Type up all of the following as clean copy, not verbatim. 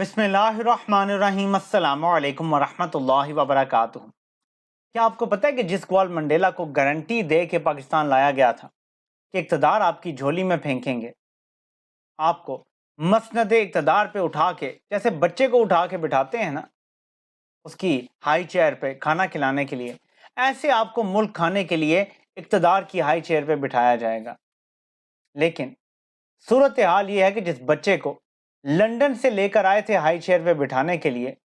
बिस्मिल्लाहिर्रहमानिर्रहीम। अस्सलाम वालेकुम वरहमतुल्लाहि वबरकातुहू। क्या आपको पता है कि जिस ग्वाल मंडेला को गारंटी दे के पाकिस्तान लाया गया था कि इक़्तिदार आपकी झोली में फेंकेंगे, आपको मसनद इक़्तिदार पे उठा के, जैसे बच्चे को उठा के बिठाते हैं ना उसकी हाई चेयर पे खाना खिलाने के लिए, ऐसे आपको मुल्क खाने के लिए इक़्तिदार की हाई चेयर पे बिठाया जाएगा। लेकिन सूरत हाल ये है कि जिस बच्चे को लंदन से लेकर आए थे हाई चेयर पे बिठाने के लिए,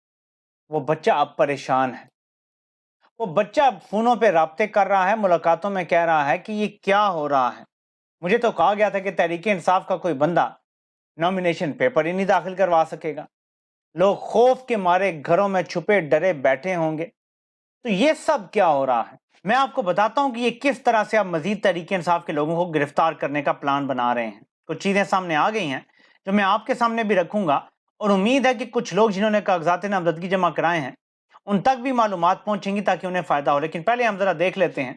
वो बच्चा अब परेशान है। वो बच्चा फ़ोनों पे राब्ते कर रहा है, मुलाकातों में कह रहा है कि ये क्या हो रहा है। मुझे तो कहा गया था कि तहरीक इंसाफ का कोई बंदा नॉमिनेशन पेपर ही नहीं दाखिल करवा सकेगा। लोग खौफ के मारे घरों में छुपे डरे बैठे होंगे। तो ये सब क्या हो रहा है, मैं आपको बताता हूँ कि ये किस तरह से आप मजीद तहरीक इंसाफ के लोगों को गिरफ्तार करने का प्लान बना रहे हैं। कुछ चीज़ें सामने आ गई हैं जो मैं आपके सामने भी रखूंगा, और उम्मीद है कि कुछ लोग जिन्होंने कागजात नामजदगी जमा कराए हैं उन तक भी मालूमात पहुंचेंगी ताकि उन्हें फ़ायदा हो। लेकिन पहले हम ज़रा देख लेते हैं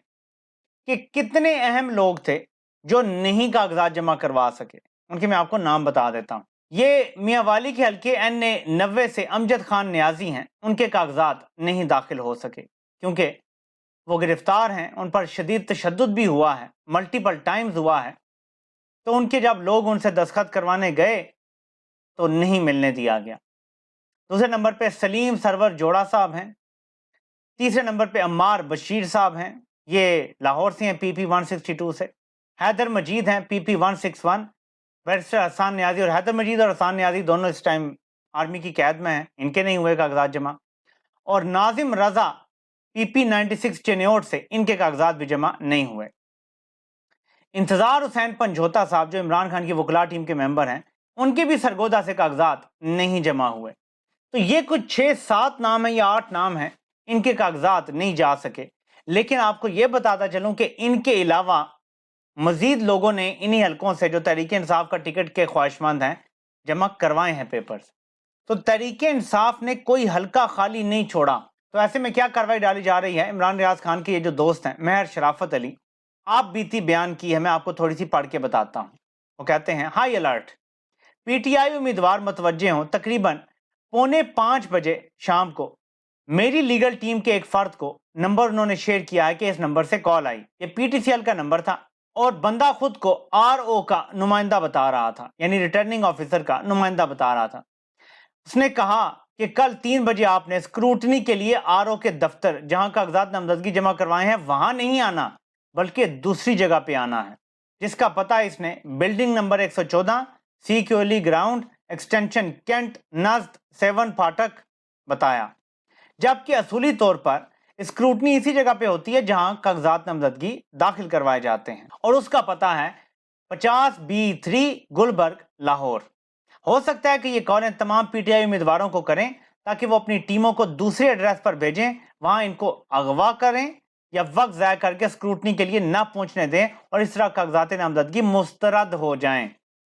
कि कितने अहम लोग थे जो नहीं कागजात जमा करवा सके। उनके मैं आपको नाम बता देता हूँ। ये मियांवाली के हल्के NA 90 से अमजद खान न्याजी हैं। उनके कागजात नहीं दाखिल हो सके क्योंकि वो गिरफ्तार हैं, उन पर शदीद तशद्दुद भी हुआ है, मल्टीपल टाइम्स हुआ है। तो उनके जब लोग उनसे दस्तखत करवाने गए तो नहीं मिलने दिया गया। दूसरे नंबर पे सलीम सरवर जोड़ा साहब हैं। तीसरे नंबर पे अम्मार बशीर साहब हैं, ये लाहौर से हैं, PP 162 से। हैदर मजीद हैं, PP 161। बैरिस्टर हसन न्याजी, और हैदर मजीद और हसन न्याजी दोनों इस टाइम आर्मी की कैद में हैं, इनके नहीं हुए कागजात जमा। और नाजिम रजा PP 96 चिन्योट से, इनके कागजात भी जमा नहीं हुए। इंतजार हुसैन पंजोता साहब जो इमरान खान की वकला टीम के मेंबर हैं, उनके भी सरगोदा से कागजात नहीं जमा हुए। तो ये कुछ 6-7 नाम है या 8 नाम है, इनके कागजात नहीं जा सके। लेकिन आपको ये बताता चलूं कि इनके अलावा मजीद लोगों ने इन्हीं हलकों से, जो तहरीक इंसाफ का टिकट के ख्वाहिशमंद हैं, जमा करवाए हैं पेपर्स। तो तहरीक इंसाफ ने कोई हलका खाली नहीं छोड़ा। तो ऐसे में क्या कार्रवाई डाली जा रही है, इमरान रियाज खान के ये जो दोस्त हैं महर शराफत अली, आप बीती बयान की है, मैं आपको थोड़ी सी पढ़ के बताता हूँ। वो कहते हैं, हाई अलर्ट, PTI उम्मीदवार मुतवज्जे हों। तकरीबन 4:45 बजे शाम को मेरी लीगल टीम के एक फर्द को नंबर उन्होंने शेयर किया है कि इस नंबर से कॉल आई। ये PTCL का नंबर था और बंदा खुद को RO का नुमाइंदा बता रहा था, यानी रिटर्निंग ऑफिसर का नुमाइंदा बता रहा था। उसने कहा कि कल 3 बजे आपने स्क्रूटनी के लिए RO के दफ्तर, जहां कागजात नामजदगी जमा करवाए हैं, वहां नहीं आना बल्कि दूसरी जगह पे आना है, जिसका पता इसने building number 114 CQLE ground extension cantt नज़द 7 फाटक बताया। जबकि असूली तौर पर स्क्रूटनी इसी जगह पे होती है जहां कागजात नामजदगी दाखिल करवाए जाते हैं, और उसका पता है 50B3 गुलबर्ग लाहौर। हो सकता है कि ये कॉलें तमाम PTI उम्मीदवारों को करें ताकि वो अपनी टीमों को दूसरे एड्रेस पर भेजें, वहां इनको अगवा करें या वक्त ज़ाया करके स्क्रूटनी के लिए ना पहुंचने दें, और इस तरह कागजात नामजदगी मुस्तरद हो जाएं।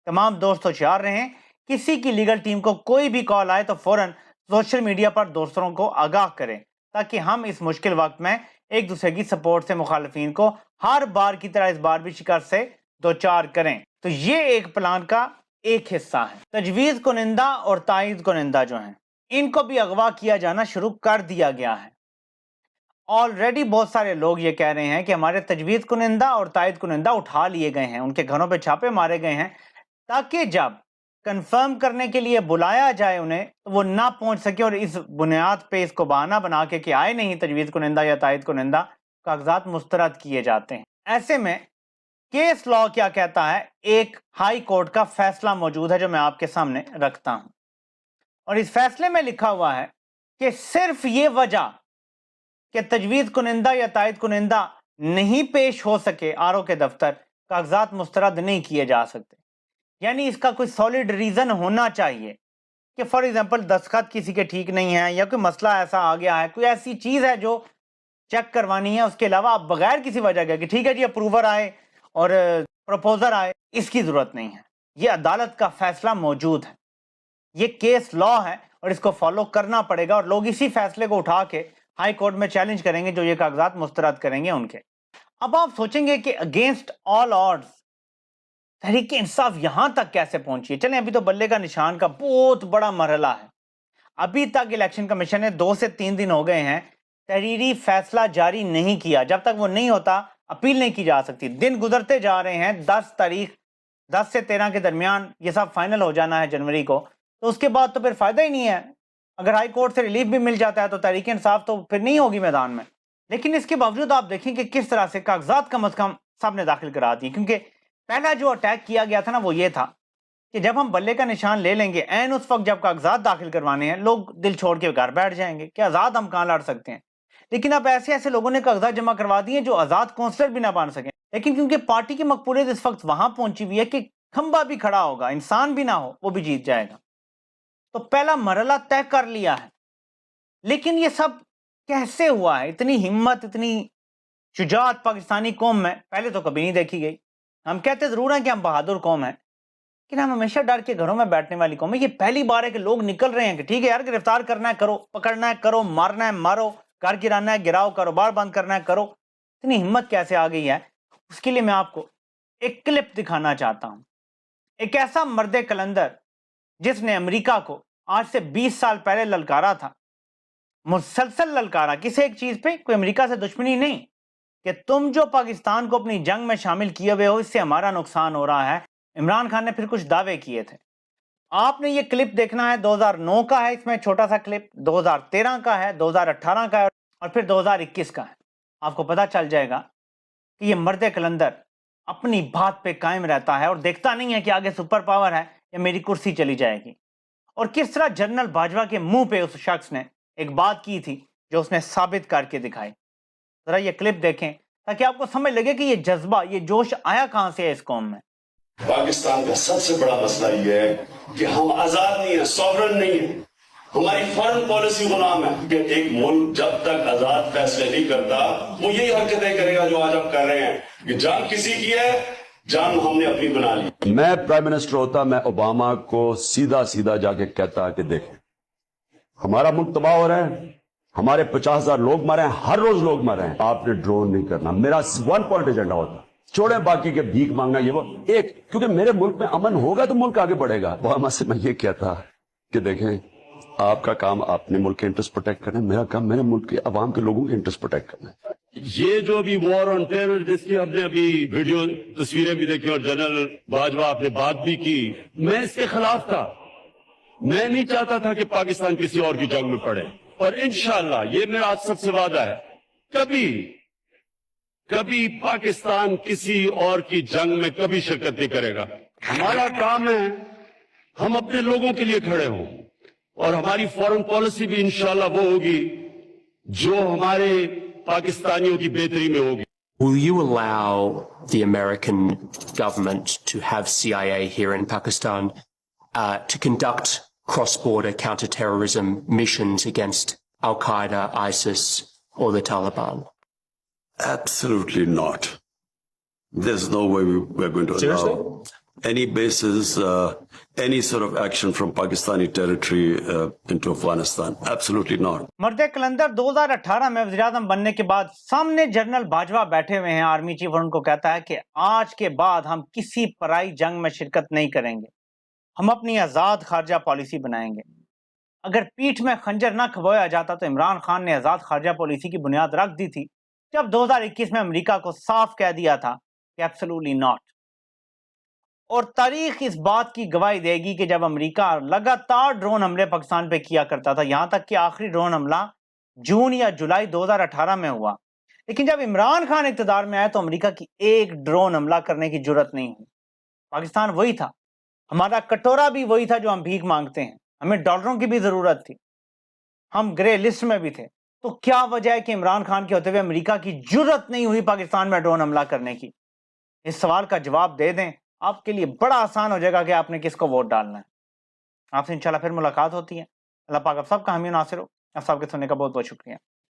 तमाम दोस्त होशियार रहें, किसी की लीगल टीम को कोई भी कॉल आए तो फौरन सोशल मीडिया पर दोस्तों को आगाह करें ताकि हम इस मुश्किल वक्त में एक दूसरे की सपोर्ट से मुखालिफिन को हर बार की तरह इस बार भी शिकस्त से दो चार करें। तो ये एक प्लान का एक हिस्सा है। तजवीज़ कुनिंदा और तायद कुनिंदा जो हैं, इनको भी अगवा किया जाना शुरू कर दिया गया है। ऑलरेडी बहुत सारे लोग ये कह रहे हैं कि हमारे तजवीज़ कुनिंदा और तायद कुनिंदा उठा लिए गए हैं, उनके घरों पे छापे मारे गए हैं, ताकि जब कंफर्म करने के लिए बुलाया जाए उन्हें तो वो ना पहुंच सके, और इस बुनियाद पे इसको बहाना बना के कि आए नहीं तजवीज़ कुनिंदा या तायद कुनिंदा, कागजात मुस्तरद किए जाते हैं। ऐसे में केस लॉ क्या कहता है, एक हाई कोर्ट का फैसला मौजूद है जो मैं आपके सामने रखता हूं, और इस फैसले में लिखा हुआ है कि सिर्फ ये वजह कि तजवीज़ कुनिंदा या तायद कुनिंदा नहीं पेश हो सके RO के दफ्तर, कागजात मुस्तरद नहीं किए जा सकते। यानी इसका कोई सॉलिड रीजन होना चाहिए कि फॉर एग्जांपल दस्तखत किसी के ठीक नहीं है, या कोई मसला ऐसा आ गया है, कोई ऐसी चीज है जो चेक करवानी है, उसके अलावा आप बगैर किसी वजह के कि ठीक है जी अप्रूवर आए और प्रपोजर आए, इसकी जरूरत नहीं है। ये अदालत का फैसला मौजूद है, ये केस लॉ है और इसको फॉलो करना पड़ेगा, और लोग इसी फैसले को उठा के हाई कोर्ट में चैलेंज करेंगे जो ये कागजात मुस्तरद करेंगे उनके। अब आप सोचेंगे कि against all odds Tehreek Insaf यहां तक कैसे पहुंची है। चलें, अभी तो बल्ले का निशान का बहुत बड़ा मरहला है, ابھی تک الیکشن کمیشن نے 2 سے 3 دن ہو گئے ہیں تحریری فیصلہ جاری نہیں کیا. جب تک وہ نہیں ہوتا اپیل نہیں کی جا سکتی. دن گزرتے جا رہے ہیں. 10 سے 13 کے درمیان یہ سب فائنل ہو جانا ہے جنوری کو, تو اس کے بعد تو پھر فائدہ ہی نہیں ہے. اگر ہائی کورٹ سے ریلیف بھی مل جاتا ہے تو تحریک انصاف تو پھر نہیں ہوگی میدان میں. لیکن اس کے باوجود آپ دیکھیں کہ کس طرح سے کاغذات کم از کم سب نے داخل کرا دی, کیونکہ پہلا جو اٹیک کیا گیا تھا نا وہ یہ تھا کہ جب ہم بلے کا نشان لے لیں گے عین اس وقت جب کاغذات داخل کروانے ہیں لوگ دل چھوڑ کے گھر بیٹھ جائیں گے کہ آزاد ہم کہاں لڑ سکتے ہیں. لیکن اب ایسے لوگوں نے کاغذات جمع کروا دیے جو آزاد کونسلر بھی نہ بن سکیں. لیکن کیونکہ پارٹی کی مقبولیت اس وقت وہاں پہنچی ہوئی ہے کہ کھمبا بھی کھڑا ہوگا, انسان بھی نہ ہو وہ بھی جیت جائے گا, تو پہلا مرحلہ طے کر لیا ہے. لیکن یہ سب کیسے ہوا ہے؟ اتنی ہمت, اتنی شجاعت پاکستانی قوم میں پہلے تو کبھی نہیں دیکھی گئی. ہم کہتے ضرور ہیں کہ ہم بہادر قوم ہیں, لیکن ہم ہمیشہ ڈر کے گھروں میں بیٹھنے والی قوم ہے. یہ پہلی بار ہے کہ لوگ نکل رہے ہیں کہ ٹھیک ہے یار, گرفتار کرنا ہے کرو, پکڑنا ہے کرو, مارنا ہے مارو, گھر گرانا ہے گراؤ, کاروبار بند کرنا ہے کرو. اتنی ہمت کیسے آ گئی ہے؟ اس کے لیے میں آپ کو ایک کلپ دکھانا چاہتا ہوں. ایک ایسا مرد کلندر جس نے امریکہ کو آج سے 20 سال پہلے للکارا تھا, مسلسل للکارا کسی ایک چیز پہ, کوئی امریکہ سے دشمنی نہیں, کہ تم جو پاکستان کو اپنی جنگ میں شامل کیے ہوئے ہو اس سے ہمارا نقصان ہو رہا ہے. عمران خان نے پھر کچھ دعوے کیے تھے. آپ نے یہ کلپ دیکھنا ہے, 2009 کا ہے, اس میں چھوٹا سا کلپ 2013 کا ہے, 2018 کا ہے اور پھر 2021 کا ہے. آپ کو پتا چل جائے گا کہ یہ مرد کلندر اپنی بات پہ قائم رہتا ہے اور دیکھتا نہیں ہے کہ آگے سپر پاور ہے یا میری کرسی چلی جائے گی. اور کس طرح جنرل باجوہ کے منہ پہ اس شخص نے ایک بات کی تھی جو اس نے ثابت کر کے دکھائی. ذرا یہ کلپ دیکھیں تاکہ آپ کو سمجھ لگے کہ یہ جذبہ, یہ جوش آیا کہاں سے ہے اس قوم میں. پاکستان کا سب سے بڑا مسئلہ یہ ہے کہ ہم آزاد نہیں ہیں, سوورن نہیں ہیں. ہماری فارن پالیسی غلام ہے کہ ایک ملک جب تک آزاد فیصلے نہیں کرتا وہ یہی حرکتیں کرے گا جو آج ہم کر رہے ہیں کہ جنگ کسی کی ہے, جنگ ہم نے اپنی بنا لی. میں پرائم منسٹر ہوتا, میں اوباما کو سیدھا جا کے کہتا کہ دیکھیں ہمارا ملک تباہ ہو رہا ہے, ہمارے 50,000 لوگ مرے ہیں, ہر روز لوگ مرے ہیں, آپ نے ڈرون نہیں کرنا. میرا 1 پوائنٹ ایجنڈا ہوتا, چھوڑیں باقی کے بھیک مانگنا یہ وہ ایک, کیونکہ میرے ملک میں امن ہوگا تو ملک آگے بڑھے گا. اوباما سے میں یہ کہتا کہ دیکھیں آپ کا کام اپنے ملک کے انٹرسٹ پروٹیکٹ کرنا ہے, میرا کام میرے ملک کے عوام کے لوگوں کے انٹرسٹ پروٹیکٹ کرنا ہے. یہ جو ابھی وار آن ٹیرر جس کی ہم نے ابھی ویڈیو تصویریں بھی دیکھی اور جنرل باجوہ آپ نے بات بھی کی, میں اس کے خلاف تھا. میں نہیں چاہتا تھا کہ پاکستان کسی اور کی جنگ میں پڑے, اور انشاءاللہ یہ میرا آج سب سے وعدہ ہے, کبھی پاکستان کسی اور کی جنگ میں کبھی شرکت نہیں کرے گا. ہمارا کام ہے ہم اپنے لوگوں کے لیے کھڑے ہوں, اور ہماری فورن پالیسی بھی انشاءاللہ وہ ہوگی جو ہمارے پاکستانیوں کی بہتری میں ہوگی. Will you allow the American government to have CIA here in Pakistan to conduct cross-border counter-terrorism missions against Al-Qaeda, ISIS, or the Taliban? Absolutely not. There's no way we're going to Seriously? allow any bases, any sort of action from Pakistani territory into Afghanistan. Absolutely not. مرد کلندر 2018 میں وزیراعظم بننے کے بعد سامنے general Bajwa بیٹھے ہوئے ہیں, آرمی چیف, اور ان کو کہتا ہے کہ آج کے بعد ہم کسی پرائی جنگ میں شرکت نہیں کریں گے, ہم اپنی آزاد خارجہ پالیسی بنائیں گے. اگر پیٹھ میں خنجر نہ کھبویا جاتا تو عمران خان نے آزاد خارجہ پالیسی کی بنیاد رکھ دی تھی جب 2021 میں امریکہ کو صاف کہہ دیا تھا کہ ایبسولوٹلی ناٹ. اور تاریخ اس بات کی گواہی دے گی کہ جب امریکہ لگاتار ڈرون حملے پاکستان پہ کیا کرتا تھا, یہاں تک کہ آخری ڈرون حملہ جون یا جولائی 2018 میں ہوا, لیکن جب عمران خان اقتدار میں آئے تو امریکہ کی ایک ڈرون حملہ کرنے کی جرت نہیں ہوئی. پاکستان وہی تھا, ہمارا کٹورا بھی وہی تھا جو ہم بھیک مانگتے ہیں, ہمیں ڈالروں کی بھی ضرورت تھی, ہم گرے لسٹ میں بھی تھے. تو کیا وجہ ہے کہ عمران خان کے ہوتے ہوئے امریکہ کی جرت نہیں ہوئی پاکستان میں ڈرون حملہ کرنے کی؟ اس سوال کا جواب دے دیں, آپ کے لیے بڑا آسان ہو جائے گا کہ آپ نے کس کو ووٹ ڈالنا ہے. آپ سے انشاءاللہ پھر ملاقات ہوتی ہے. اللہ پاک آپ سب کا حامی و ناصر ہو. آپ سب کے سننے کا بہت بہت شکریہ.